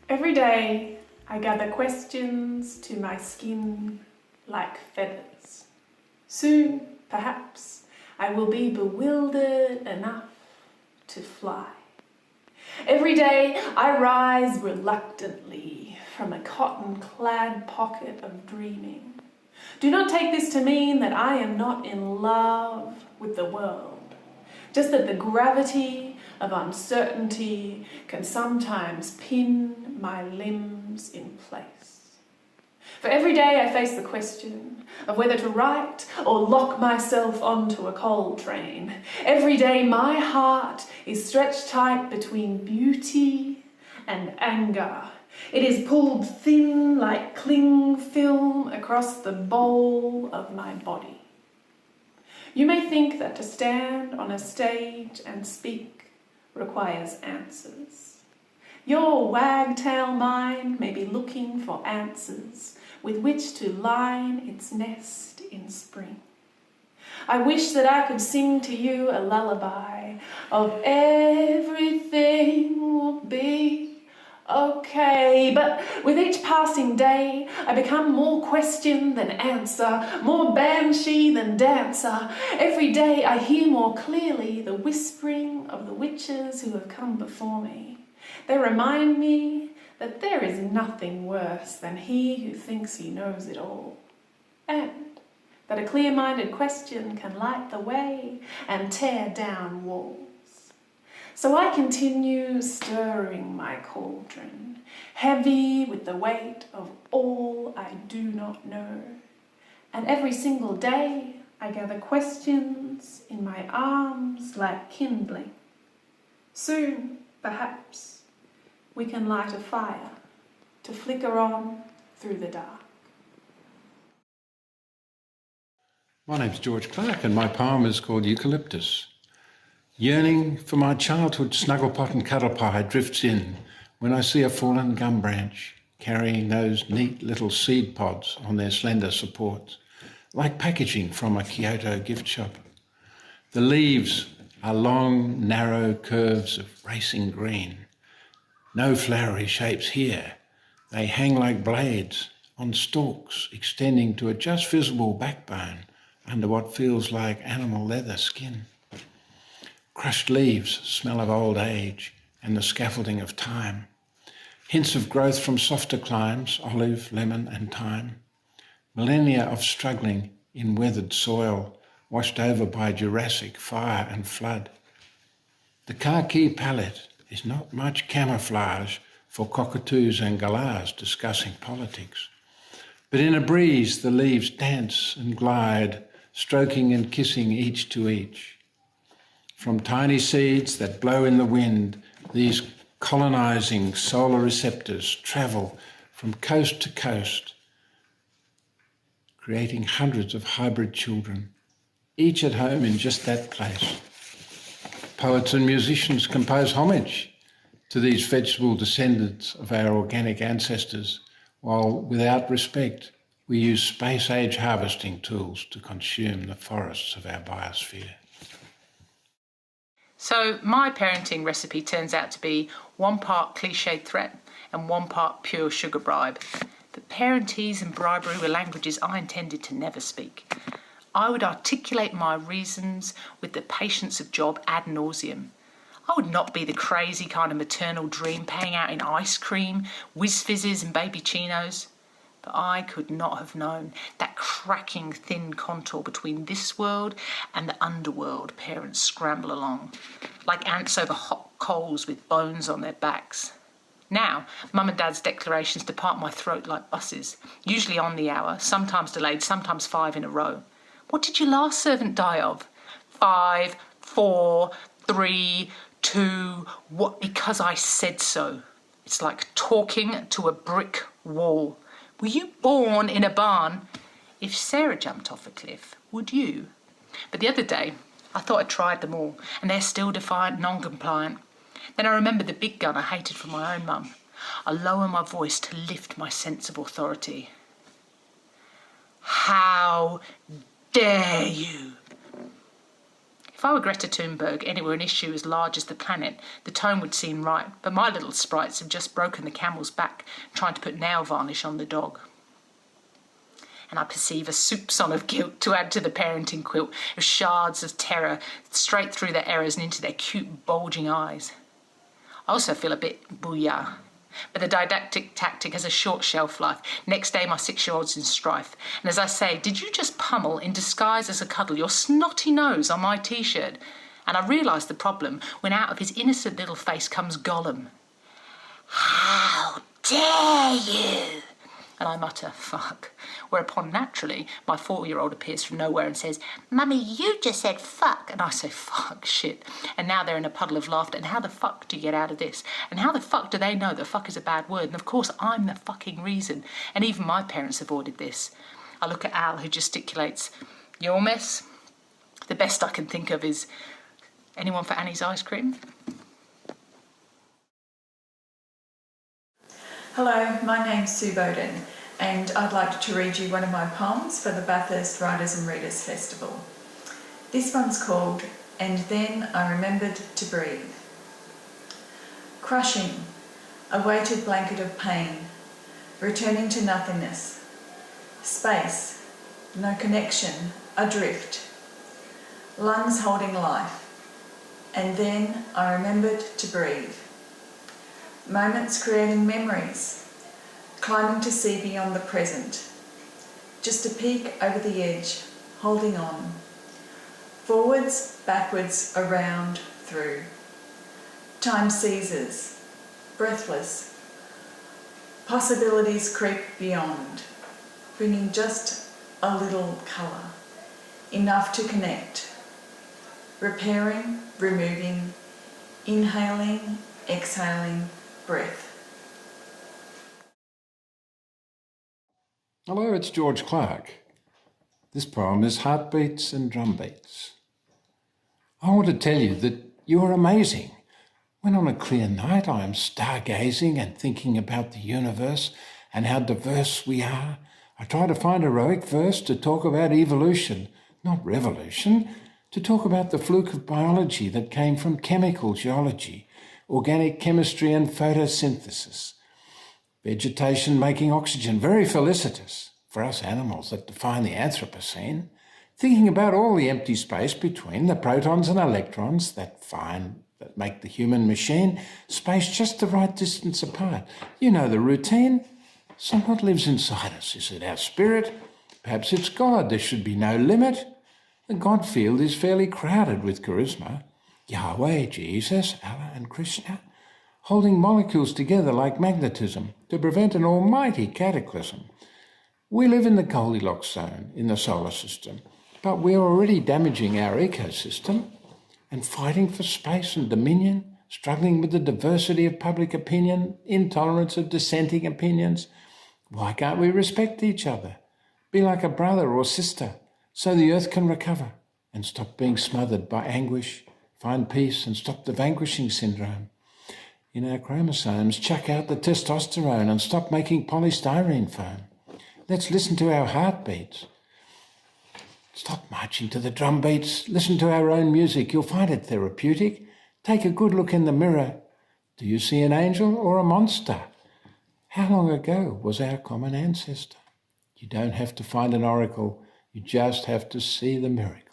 Every day I gather questions to my skin like feathers. Soon, perhaps, I will be bewildered enough to fly. Every day I rise reluctantly from a cotton-clad pocket of dreaming. Do not take this to mean that I am not in love with the world, just that the gravity of uncertainty can sometimes pin my limbs in place. For every day I face the question of whether to write or lock myself onto a coal train. Every day my heart is stretched tight between beauty and anger. It is pulled thin like cling film across the bowl of my body. You may think that to stand on a stage and speak requires answers. Your wagtail mind may be looking for answers with which to line its nest in spring. I wish that I could sing to you a lullaby of everything will be okay, but with each passing day, I become more question than answer, more banshee than dancer. Every day I hear more clearly the whispering of the witches who have come before me. They remind me that there is nothing worse than he who thinks he knows it all, and that a clear-minded question can light the way and tear down walls. So I continue stirring my cauldron, heavy with the weight of all I do not know. And every single day I gather questions in my arms like kindling. Soon, perhaps, we can light a fire to flicker on through the dark. My name's George Clark and my poem is called Eucalyptus. Yearning for my childhood snugglepot and cuddle pie drifts in when I see a fallen gum branch carrying those neat little seed pods on their slender supports, like packaging from a Kyoto gift shop. The leaves are long, narrow curves of racing green. No flowery shapes here. They hang like blades on stalks extending to a just visible backbone under what feels like animal leather skin. Crushed leaves smell of old age and the scaffolding of time. Hints of growth from softer climes, olive, lemon and thyme. Millennia of struggling in weathered soil, washed over by Jurassic fire and flood. The khaki palette is not much camouflage for cockatoos and galahs discussing politics. But in a breeze the leaves dance and glide, stroking and kissing each to each. From tiny seeds that blow in the wind, these colonizing solar receptors travel from coast to coast, creating hundreds of hybrid children, each at home in just that place. Poets and musicians compose homage to these vegetable descendants of our organic ancestors, while without respect, we use space-age harvesting tools to consume the forests of our biosphere. So my parenting recipe turns out to be 1 part cliched threat and 1 part pure sugar bribe. But Parentese and bribery were languages I intended to never speak. I would articulate my reasons with the patience of Job ad nauseum. I would not be the crazy kind of maternal dream paying out in ice cream, whiz fizzes and baby chinos. But I could not have known that cracking thin contour between this world and the underworld parents scramble along, like ants over hot coals with bones on their backs. Now, Mum and Dad's declarations depart my throat like buses, usually on the hour, sometimes delayed, sometimes 5 in a row. What did your last servant die of? 5, 4, 3, 2, what? Because I said so. It's like talking to a brick wall. Were you born in a barn? If Sarah jumped off a cliff, would you? But the other day, I thought I'd tried them all, and they're still defiant, non-compliant. Then I remembered the big gun I hated from my own mum. I lower my voice to lift my sense of authority. How dare you? If I were Greta Thunberg, and it were an issue as large as the planet, the tone would seem right, but my little sprites have just broken the camel's back trying to put nail varnish on the dog. And I perceive a soupçon of guilt to add to the parenting quilt of shards of terror straight through their errors and into their cute, bulging eyes. I also feel a bit bouillard. But the didactic tactic has a short shelf life. Next day, my 6-year-old's in strife. And as I say, did you just pummel, in disguise as a cuddle, your snotty nose on my T-shirt? And I realise the problem when out of his innocent little face comes Gollum. How dare you? And I mutter, fuck. Whereupon, naturally, my 4-year-old appears from nowhere and says, Mummy, you just said fuck. And I say, fuck, shit. And now they're in a puddle of laughter. And how the fuck do you get out of this? And how the fuck do they know that fuck is a bad word? And of course, I'm the fucking reason. And even my parents avoided this. I look at Al, who gesticulates, your mess? The best I can think of is, anyone for Annie's ice cream? Hello, my name's Sue Bowden, and I'd like to read you one of my poems for the Bathurst Writers and Readers Festival. This one's called And Then I Remembered to Breathe. Crushing, a weighted blanket of pain, returning to nothingness. Space, no connection, adrift. Lungs holding life. And then I remembered to breathe. Moments creating memories, climbing to see beyond the present. Just a peek over the edge, holding on. Forwards, backwards, around, through. Time seizes, breathless. Possibilities creep beyond, bringing just a little colour, enough to connect. Repairing, removing, inhaling, exhaling, breath. Hello, it's George Clark. This poem is Heartbeats and Drumbeats. I want to tell you that you are amazing. When on a clear night I am stargazing and thinking about the universe and how diverse we are, I try to find heroic verse to talk about evolution, not revolution, to talk about the fluke of biology that came from chemical geology, organic chemistry and photosynthesis. Vegetation making oxygen, very felicitous for us animals that define the Anthropocene. Thinking about all the empty space between the protons and electrons that make the human machine, spaced just the right distance apart. You know the routine. So what lives inside us? Is it our spirit? Perhaps it's God. There should be no limit. The God field is fairly crowded with charisma. Yahweh, Jesus, Allah and Krishna, holding molecules together like magnetism to prevent an almighty cataclysm. We live in the Goldilocks zone in the solar system, but we're already damaging our ecosystem and fighting for space and dominion, struggling with the diversity of public opinion, intolerance of dissenting opinions. Why can't we respect each other? Be like a brother or sister so the earth can recover and stop being smothered by anguish, find peace and stop the vanquishing syndrome. In our chromosomes, chuck out the testosterone and stop making polystyrene foam. Let's listen to our heartbeats. Stop marching to the drum beats. Listen to our own music. You'll find it therapeutic. Take a good look in the mirror. Do you see an angel or a monster? How long ago was our common ancestor? You don't have to find an oracle. You just have to see the miracle.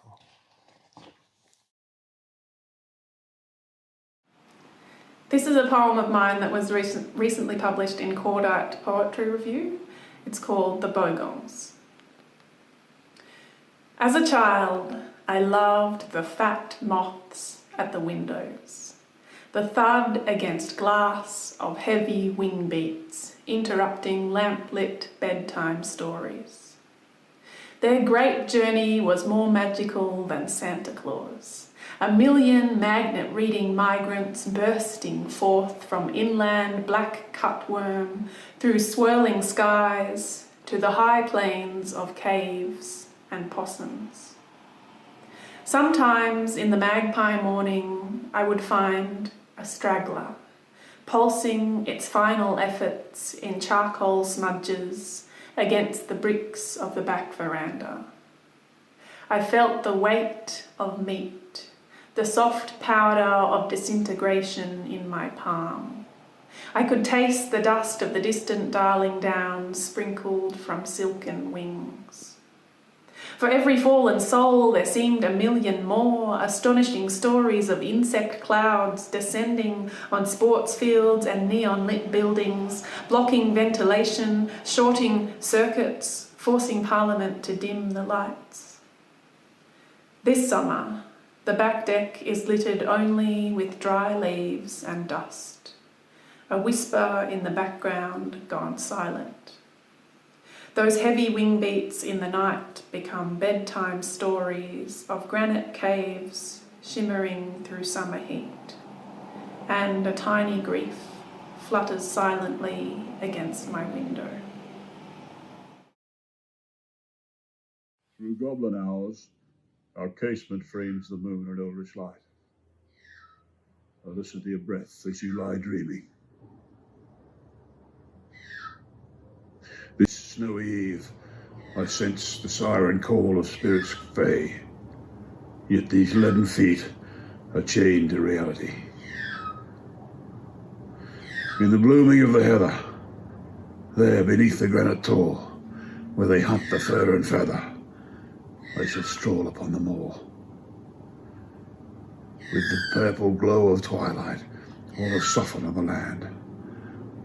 This is a poem of mine that was recently published in Cordite Poetry Review. It's called The Bogongs. As a child, I loved the fat moths at the windows, the thud against glass of heavy wing beats interrupting lamp-lit bedtime stories. Their great journey was more magical than Santa Claus. A million magnet-reading migrants bursting forth from inland black cutworm through swirling skies to the high plains of caves and possums. Sometimes in the magpie morning I would find a straggler, pulsing its final efforts in charcoal smudges against the bricks of the back veranda. I felt the weight of meat the soft powder of disintegration in my palm. I could taste the dust of the distant Darling Downs sprinkled from silken wings. For every fallen soul there seemed a million more, astonishing stories of insect clouds descending on sports fields and neon-lit buildings, blocking ventilation, shorting circuits, forcing Parliament to dim the lights. This summer, the back deck is littered only with dry leaves and dust, a whisper in the background gone silent. Those heavy wing beats in the night become bedtime stories of granite caves shimmering through summer heat, and a tiny grief flutters silently against my window. Through goblin hours, our casement frames the moon in eldritch light. I listen to your breath as you lie dreaming. This snowy eve, I sense the siren call of spirits fey, yet these leaden feet are chained to reality. In the blooming of the heather, there beneath the granite tall, where they hunt the fur and feather, I shall stroll upon the moor. With the purple glow of twilight, all will soften on the land.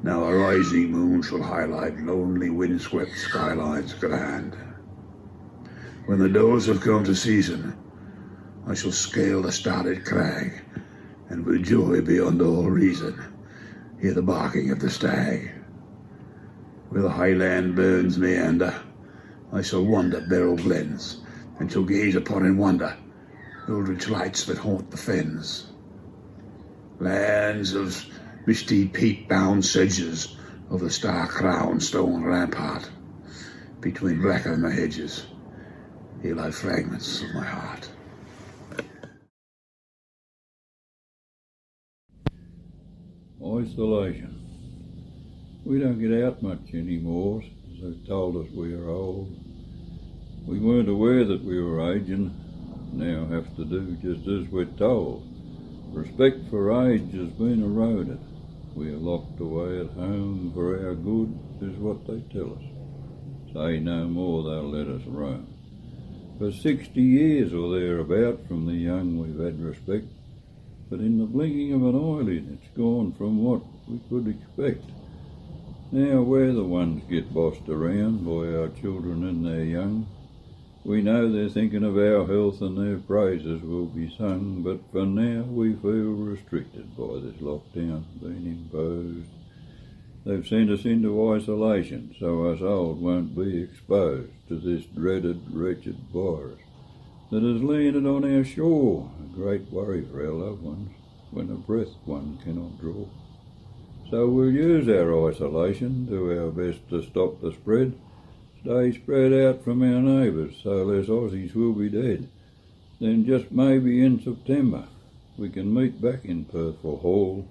Now a rising moon shall highlight lonely windswept skylines grand. When the does have come to season, I shall scale the starlit crag, and with joy beyond all reason, hear the barking of the stag. Where the highland burns meander, I shall wander Beryl glens, and shall gaze upon in wonder eldritch lights that haunt the fens. Lands of misty peat-bound sedges of the star-crowned stone rampart, between blacken the hedges, here lie fragments of my heart. Isolation. We don't get out much anymore, as they've told us we are old. We weren't aware that we were aging, now have to do just as we're told. Respect for age has been eroded. We are locked away at home for our good, is what they tell us. Say no more, they'll let us roam. For 60 years or thereabout from the young we've had respect, but in the blinking of an eyelid it's gone from what we could expect. Now we're the ones get bossed around by our children and their young. We know they're thinking of our health and their praises will be sung, but for now we feel restricted by this lockdown being imposed. They've sent us into isolation so us old won't be exposed to this dreaded, wretched virus that has landed on our shore, a great worry for our loved ones when a breath one cannot draw. So we'll use our isolation to our best to stop the spread. Stay spread out from our neighbours so less Aussies will be dead. Then just maybe in September we can meet back in Perth or Hall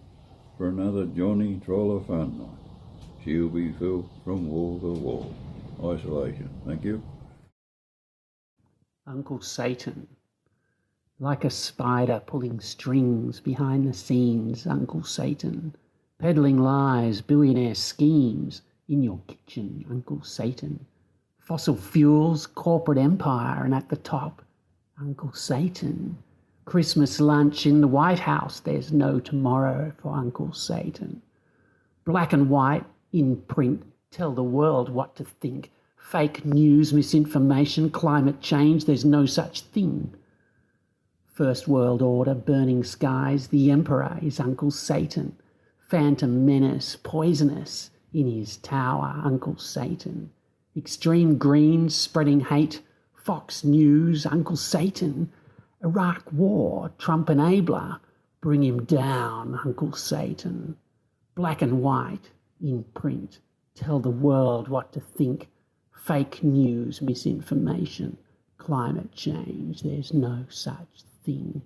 for another Johnny Troller fun night. She'll be filled from wall to wall. Isolation. Thank you. Uncle Satan. Like a spider pulling strings behind the scenes, Uncle Satan. Peddling lies, billionaire schemes in your kitchen, Uncle Satan. Fossil fuels, corporate empire, and at the top, Uncle Satan. Christmas lunch in the White House, there's no tomorrow for Uncle Satan. Black and white, in print, tell the world what to think. Fake news, misinformation, climate change, there's no such thing. First World Order, burning skies, the Emperor is Uncle Satan. Phantom menace, poisonous, in his tower, Uncle Satan. Extreme Greens spreading hate, Fox News, Uncle Satan. Iraq War, Trump enabler, bring him down, Uncle Satan. Black and white, in print, tell the world what to think. Fake news, misinformation, climate change, there's no such thing.